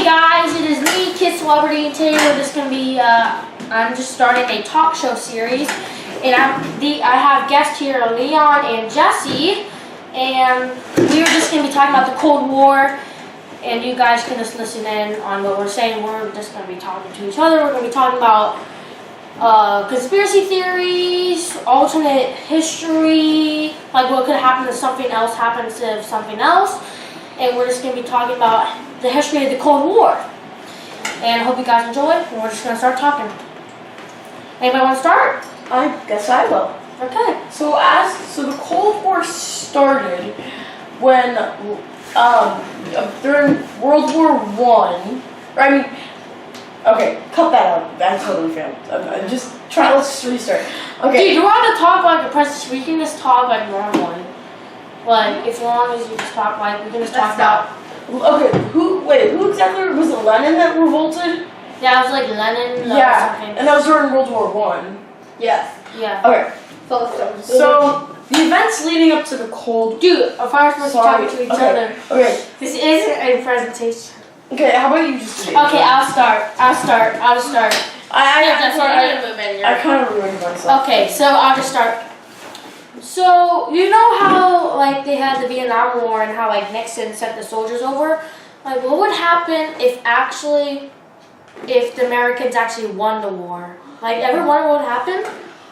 guys, it is me, Kid Celebrity, and today we're just going to be, I'm just starting a talk show series, and I have guests here, Leon and Jesse, and we were just going to be talking about the Cold War, and you guys can just listen in on what we're saying. We're just going to be talking to each other. We're going to be talking about conspiracy theories, alternate history, like what could happen if something else happens if something else, and we're just going to be talking about the history of the Cold War. And I hope you guys enjoy it, and we're just going to start talking. Anybody want to start? I guess I will. Okay. So the Cold War started when during World War I. Okay, cut that out. That totally failed. Let's just restart. Okay. Dude, you want to talk like a president? We can just talk like normally. Like, as long as you just talk like, we can just talk about. Okay, who exactly was it? Lenin that revolted? Yeah, it was like Lenin. Yeah, something. and that was during World War I. Yes. Yeah. Okay. So let's start. So the events leading up to the Cold. Dude, if I was supposed to talk to each other. Okay. This isn't a presentation. Okay, how about you just do it? Okay, I'll start. I kind of ruined myself. Okay, so I'll just start. So, you know how, like, they had the Vietnam War and how, like, Nixon sent the soldiers over? Like, what would happen if the Americans actually won the war? Like, ever wonder what would happen?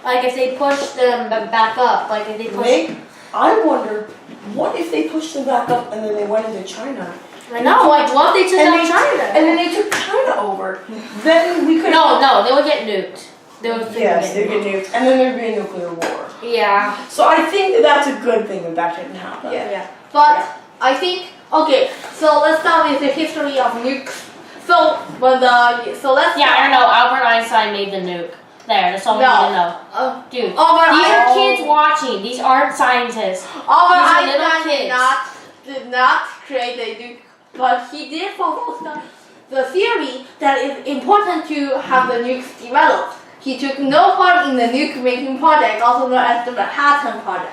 Like, if they pushed them back up, like, if they pushed... I wonder, what if they pushed them back up and then they went into China? I know, like, what if they took down China? And then they took China over. Then we could... No, they would get nuked. They'd get nuked. And then there'd be a nuclear war. Yeah. So I think that's a good thing that didn't happen. Yeah. But I think, okay, so let's start with the history of nukes. So let's Yeah, I know, Albert Einstein made the nuke. There, that's all we need to know. Dude, these are kids watching. These aren't scientists. Albert These are little Einstein kids. did not create a nuke, but he did follow the theory that it's important to have the nukes developed. He took no part in the nuke making project, also known as the Manhattan Project.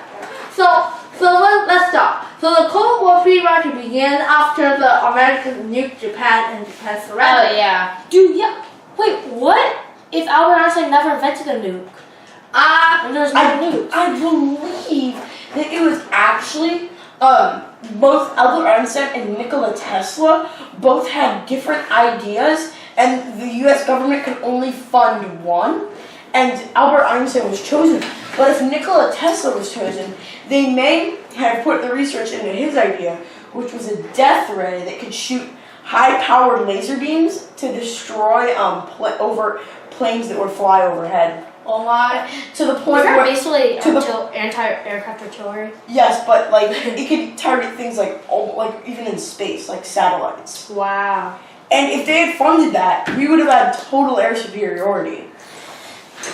So let's start. So the Cold War pretty much began after the Americans nuked Japan and Japan surrendered. Oh yeah. Dude, yeah. Wait, what? If Albert Einstein never invented a nuke? And there's no nukes. I believe that it was actually both Albert Einstein and Nikola Tesla both had different ideas, and the U.S. government could only fund one, and Albert Einstein was chosen. But if Nikola Tesla was chosen, they may have put the research into his idea, which was a death ray that could shoot high-powered laser beams to destroy over planes that would fly overhead. Oh my! To the point where basically anti-aircraft artillery. Yes, but like it could target things like even in space, like satellites. Wow. And if they had funded that, we would have had total air superiority.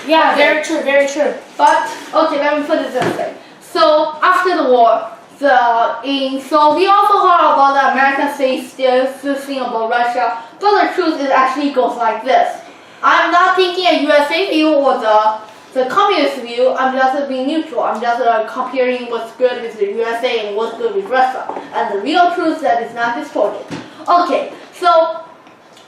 Yeah, Okay. very true, very true. But okay, let me put it this way. So after the war, so we also heard about the American states this thing about Russia, but the truth is actually goes like this. I'm not thinking a USA view or the communist view. I'm just being neutral. I'm just comparing what's good with the USA and what's good with Russia. And the real truth that is not distorted. Okay, so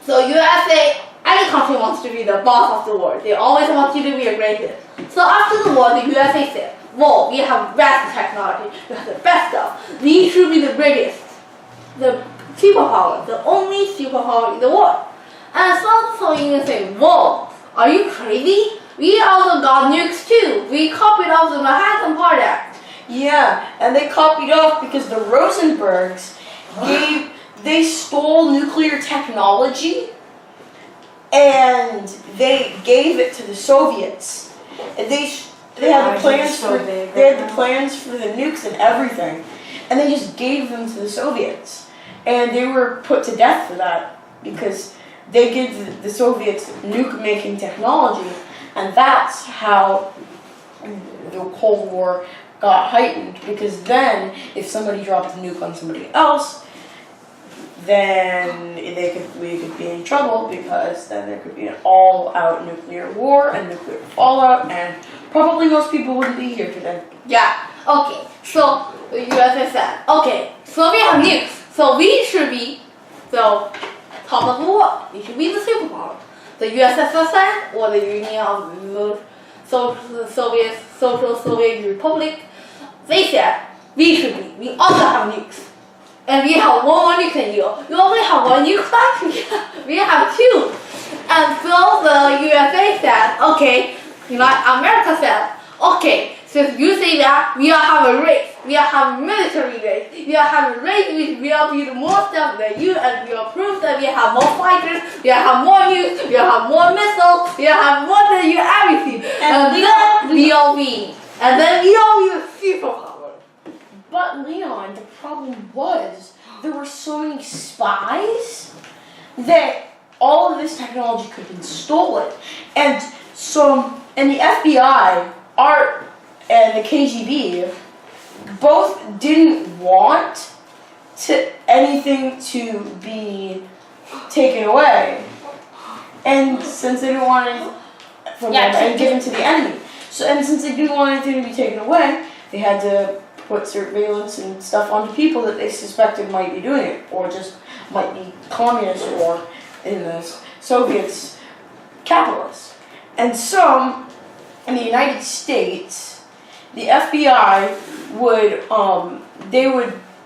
USA, any country wants to be the boss of the world. They always want you to be a greatest. So after the war, the USA said, "Whoa, we have best technology. We have the best stuff. We should be the greatest, the superpower, the only superpower in the world." And so you say, "Whoa, are you crazy? We also got nukes too. We copied off the Manhattan Project." Yeah, and they copied off because the Rosenbergs they stole nuclear technology and they gave it to the Soviets. And they had the plans for the nukes and everything, and they just gave them to the Soviets, and they were put to death for that because they gave the Soviets nuke-making technology, and that's how the Cold War got heightened, because then, if somebody dropped a nuke on somebody else, then we could be in trouble, because then there could be an all-out nuclear war and nuclear fallout, and probably most people wouldn't be here today. Yeah, okay, so the USA said, okay, so we have nukes, so we should be, so top of the world. We should be the superpower. The USSR or the Union of the Social Soviet Republic. They said we should be. We also have nukes. And we have one more nuke than you. You only have one nuke left? We have two. And so the USA said, okay, America said, okay, since you say that, we all have a race. We all have a military race. We all have a race which will build more stuff than you, and we will prove that we have more fighters, we will have more nukes, we will have more missiles, we will have more than you everything. And then we all win. And then we all be a superpower. But Leon, the problem was there were so many spies that all of this technology could have been stolen. And the FBI and the KGB both didn't want anything to be taken away. And since they didn't want anything from them and given to the enemy. And since they didn't want anything to be taken away, they had to put surveillance and stuff onto people that they suspected might be doing it, or just might be communist, or in the Soviets, capitalists. And so, in the United States, the FBI would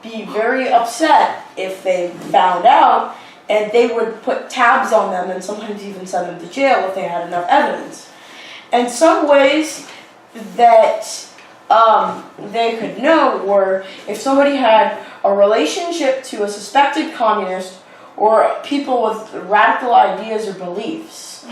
be very upset if they found out, and they would put tabs on them and sometimes even send them to jail if they had enough evidence. And some ways that they could know were if somebody had a relationship to a suspected communist or people with radical ideas or beliefs,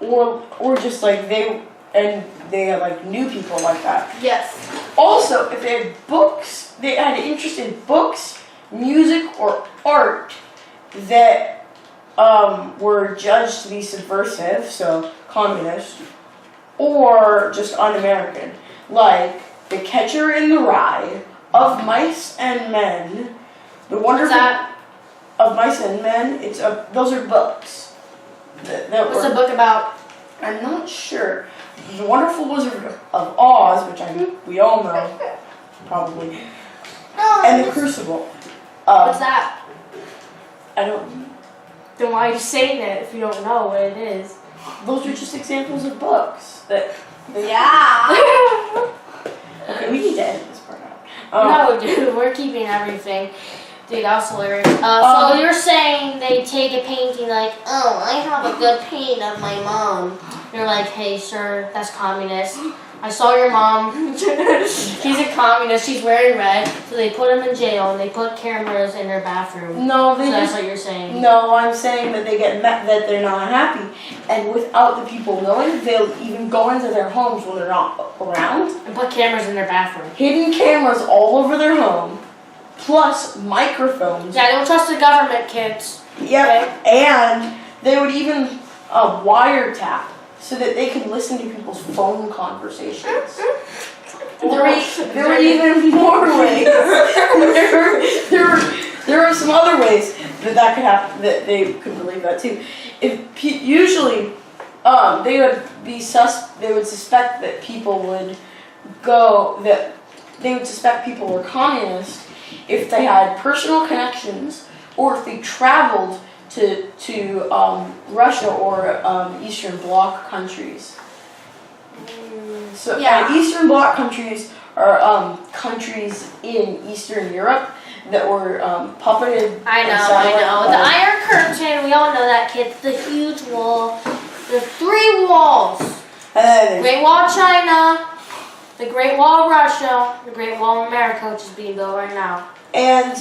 or just like they had like new people like that. Yes. Also, if they had books, they had an interest in books, music, or art that were judged to be subversive, so communist, or just un-American, like The Catcher in the Rye, Of Mice and Men, The Wonderful of Mice and Men. Those are books. What's the book about? I'm not sure. The Wonderful Wizard of Oz, which we all know, probably, and The Crucible. What's that? I don't. Then why are you saying it if you don't know what it is? Those are just examples of books that. Yeah. Okay, we need to edit this part out. No, dude, we're keeping everything. Dude, that was hilarious. So you're saying they take a painting like, oh, I have a good paint of my mom. You're like, hey, sir, that's communist. I saw your mom. She's a communist. She's wearing red. So they put him in jail and they put cameras in her bathroom. No, So that's what you're saying. No, I'm saying that they get that they're not happy, and without the people knowing, they'll even go into their homes when they're not around. And put cameras in their bathroom. Hidden cameras all over their home, plus microphones. Yeah, don't trust the government, kids. Yep, Okay. and they would even wiretap so that they could listen to people's phone conversations. There were even more ways. There are some other ways that could happen, that they could believe that too. Usually, they would suspect that people were communist if they had personal connections, or if they traveled to Russia or Eastern Bloc countries. So Eastern Bloc countries are countries in Eastern Europe that were puppeted. I know. The Iron Curtain, we all know that, kids. The huge wall. There's 3 walls. Great Wall of China, the Great Wall of Russia, the Great Wall of America, which is being built right now. And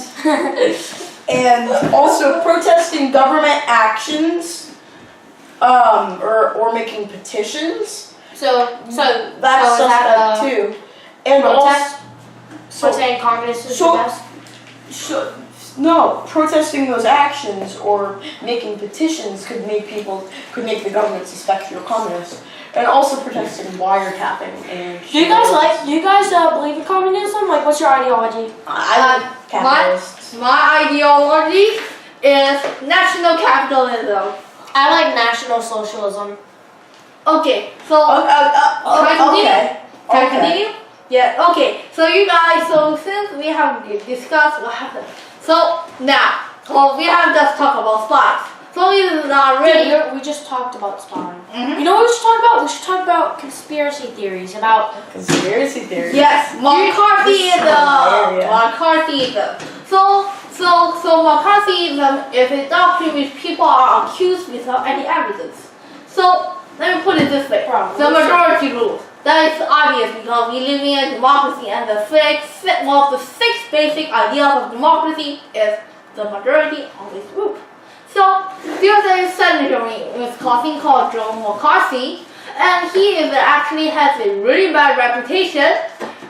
also protesting government actions, or making petitions. So That's is that suspect too. And protest? also, saying communists is the best? No, protesting those actions or making petitions could make the government suspect you're communist. And also protesting wiretapping and. Do you guys believe in communism? Like, what's your ideology? Capitalists. My ideology is national capitalism. I like National Socialism. Okay, so Okay. Can I continue? Yeah, okay. So you guys, since we have discussed what happened, so now Well, we have just talked about spies. So it's not really. Dude, we just talked about spying. Mhm. You know what we should talk about? We should talk about conspiracy theories about. Conspiracy theories. Yes, McCarthyism. McCarthyism. So McCarthyism is a doctrine which people are accused without any evidence. So let me put it this way: the majority rules. That is obvious because we live in a democracy, and the six basic ideas of democracy is the majority always rules. So there's a senator in Wisconsin called Joe McCarthy, and he actually has a really bad reputation,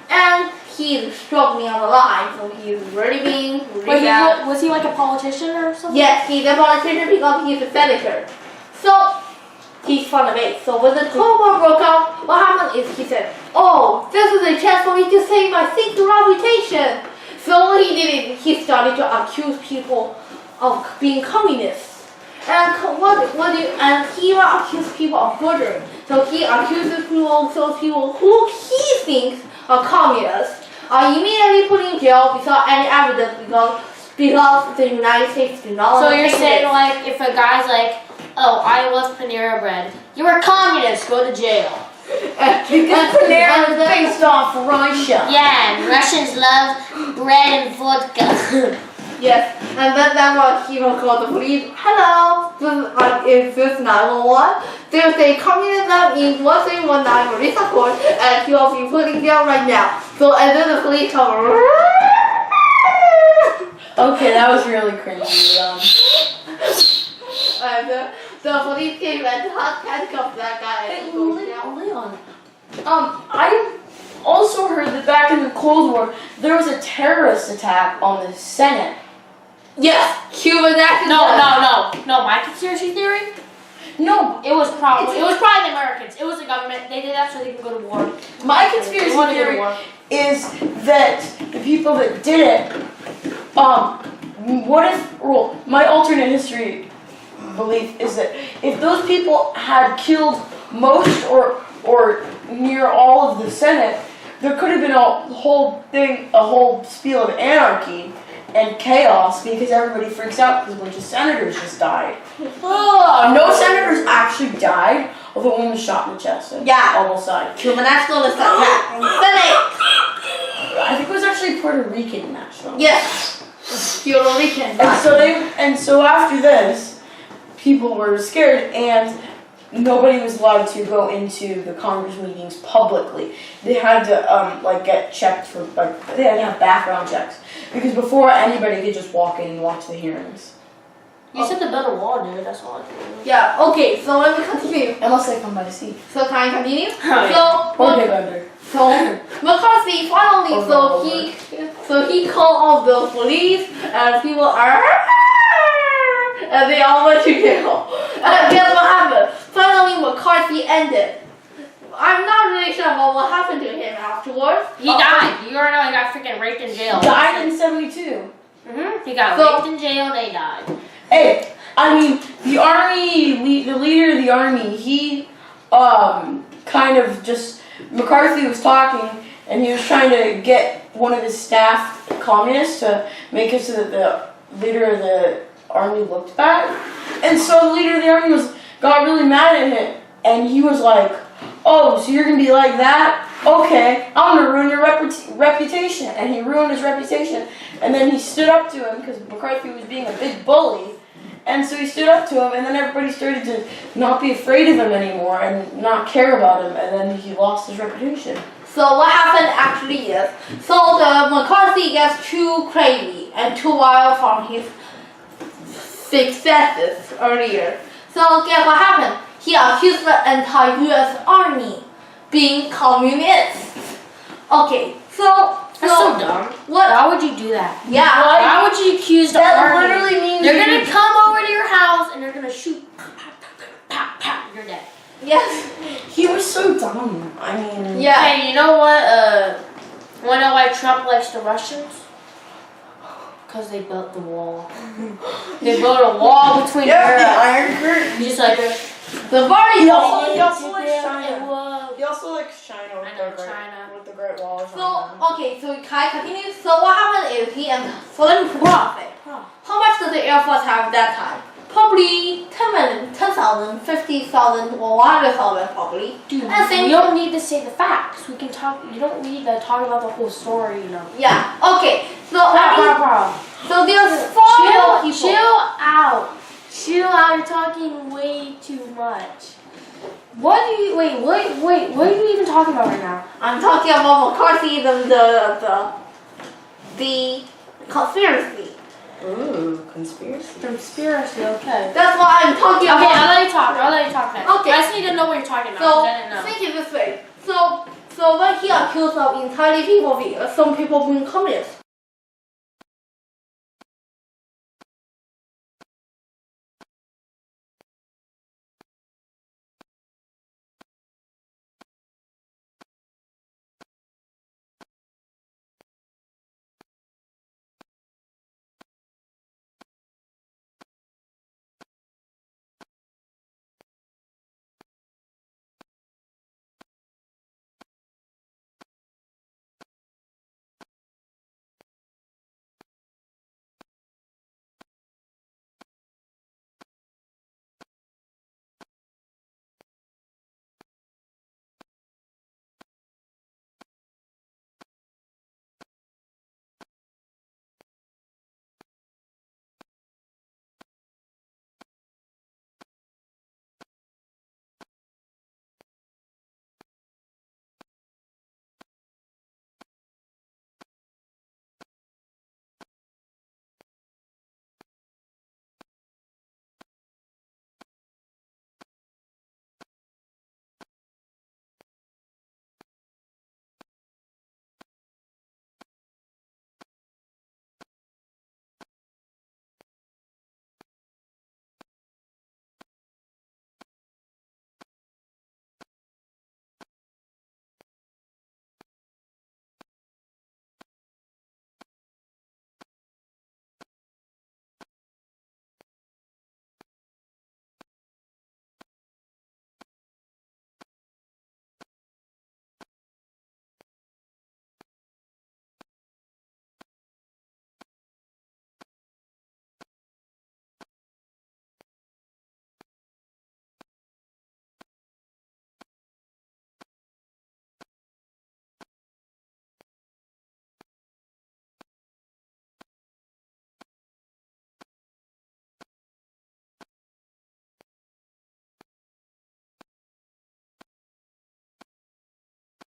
and he's struggling on the line, so he's really being really bad. Was he like a politician or something? Yes, he's a politician because he's a senator. So he's from the base. So when the Cold War broke out, what happened is he said, "Oh, this is a chance for me to save my sink reputation." So what he did is he started to accuse people of being communists. And and he will accuse people of murdering. So he accuses people, those people who he thinks are communists are immediately put in jail without any evidence because the United States did not So want to you're take saying it. like if a guy's like, oh, I love Panera Bread, you're a communist, go to jail. Because Panera is based off Russia. Yeah, and Russians love bread and vodka. Yes, and then that's what he will call the police. Hello, is this 911? There's a communism in 1319 Marisa Court, and he will be putting down right now. So, and then the police come. Okay, that was really cringy. And the police came and handcuffed that guy. Hey, And goes down. Leon. I also heard that back in the Cold War, there was a terrorist attack on the Senate. Yes, Cuban action. No, my conspiracy theory? No, It was probably the Americans. It was the government. They did that so they could go to war. my They conspiracy wanted to go to theory war. is that the people that did it, my alternate history belief is that if those people had killed most or near all of the Senate, there could have been a whole spiel of anarchy and chaos because everybody freaks out because a bunch of senators just died. No senators actually died, although one was shot in the chest and Yeah. almost died. Cuban nationalist attack on the Senate. I think it was actually Puerto Rican national. Yes, Puerto Rican. And so after this, people were scared and nobody was allowed to go into the Congress meetings publicly. They had to get checked for they had to have background checks because before anybody could just walk in and watch the hearings. You said to build a wall, dude. That's all I can do. Yeah, okay, so let me continue. Unless they come by the sea. So can I continue? yeah. Or dig under. So McCarthy finally, so he called all the police and people are, and they all went to jail. And guess what happened? Finally, McCarthy ended. I'm not really sure about what happened to him afterwards. He died. You already know he got freaking raped in jail. Died in 72. He got raped in jail. They died. Hey, I mean, the leader of the army, he kind of just, McCarthy was talking and he was trying to get one of his staff communists to make it so that the leader of the army looked bad. And so the leader of the army got really mad at him and he was like, oh, so you're going to be like that? Okay, I'm going to ruin your reputation. And he ruined his reputation. And then he stood up to him because McCarthy was being a big bully. And so he stood up to him, and then everybody started to not be afraid of him anymore and not care about him, and then he lost his reputation. So what happened actually is, so the McCarthy gets too crazy and too wild from his successes earlier. So guess what happened? He accused the entire U.S. Army being communists. Okay, so That's so dumb. What? Why would you do that? Yeah. Why would you accuse the That army? literally means They're gonna come over to your house and they're gonna shoot. Pow, pow, you're dead. Yes. He was so dumb. I mean, Yeah. Hey, you know what? Wanna know why Trump likes the Russians? Because they built the wall. They built a wall between yeah, the Europe. Iron Curtain. Just like The party. He also likes it China. was. He also likes China with, I know, China. with the Great Wall. So okay, so can I continue? So what happened is so let me put it off it. how much did the Air Force have at that time? Probably 10 million, 10,000, 50,000, or 100,000 probably. Dude, And same we don't need to say the facts. We can talk. You don't need to talk about the whole story, you know. Yeah. Okay. So Bro. so there's 4 people. Chill out. Chill out. You're talking way too much. What are you? Wait. What are you even talking about right now? I'm talking about McCarthy, the conspiracy. Ooh, conspiracy. Conspiracy. Okay. That's what I'm talking Okay, about. I'll let you talk. I'll let you talk next. Okay. I just need to know what you're talking about. So 'cause I didn't know. think it this way. So when he accused of entirely people being some people being communists.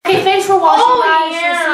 Okay, thanks for watching, Oh, guys. yeah.